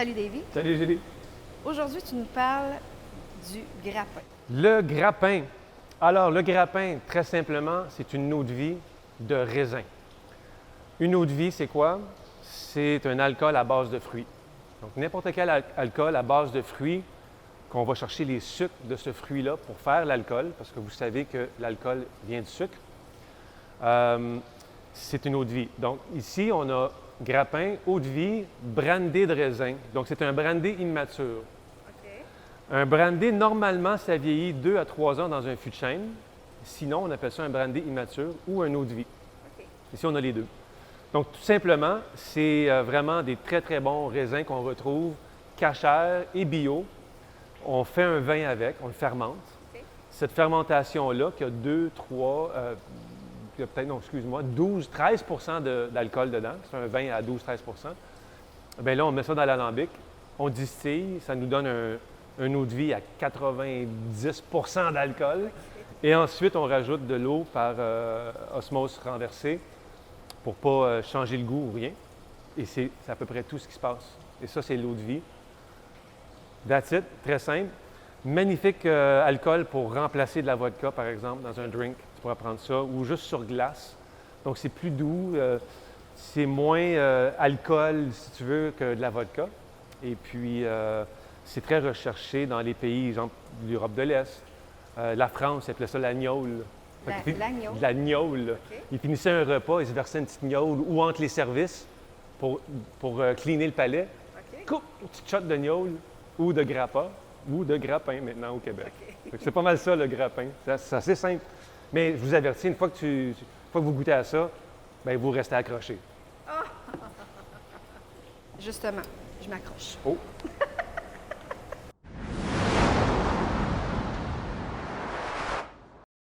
Salut Davy. Salut Julie. Aujourd'hui, tu nous parles du grappin. Le grappin. Alors, le grappin, très simplement, c'est une eau de vie de raisin. Une eau de vie, c'est quoi? C'est un alcool à base de fruits. Donc, n'importe quel alcool à base de fruits, qu'on va chercher les sucres de ce fruit-là pour faire l'alcool, parce que vous savez que l'alcool vient du sucre, c'est une eau de vie. Donc, ici, on a grappin, eau de vie, brandy de raisin. Donc, c'est un brandy immature. Un brandy, normalement, ça vieillit 2 à 3 ans dans un fût de chêne. Sinon, on appelle ça un brandy immature ou un eau de vie. Ici, on a les deux. Donc, tout simplement, c'est vraiment des très, très bons raisins qu'on retrouve cachers et bio. On fait un vin avec, on le fermente. Cette fermentation-là, qui a 2, 3, peut-être, non, excuse-moi, 12, 13 d'alcool dedans. C'est un vin à 12, 13 bien là, on met ça dans l'alambic, on distille, ça nous donne un eau de vie à 90 d'alcool. Et ensuite, on rajoute de l'eau par osmose renversée pour ne pas changer le goût ou rien. Et c'est à peu près tout ce qui se passe. Et ça, c'est l'eau de vie. That's it, très simple. Magnifique alcool pour remplacer de la vodka, par exemple, dans un drink. Tu pourras prendre ça, ou juste sur glace. Donc, c'est plus doux, c'est moins alcool, si tu veux, que de la vodka. Et puis, c'est très recherché dans les pays, exemple, de l'Europe de l'Est. La France, ils appelaient ça la gnôle. L'agneau. La gnôle. Okay. Ils finissaient un repas, ils se versaient une petite gnôle ou entre les services pour cleaner le palais. OK. Coupe une petite shot de gnôle ou de grappa ou de grappin maintenant au Québec. C'est pas mal ça, le grappin. C'est assez simple. Mais je vous avertis, une fois que vous goûtez à ça, bien, vous restez accroché. Justement, je m'accroche. Oh!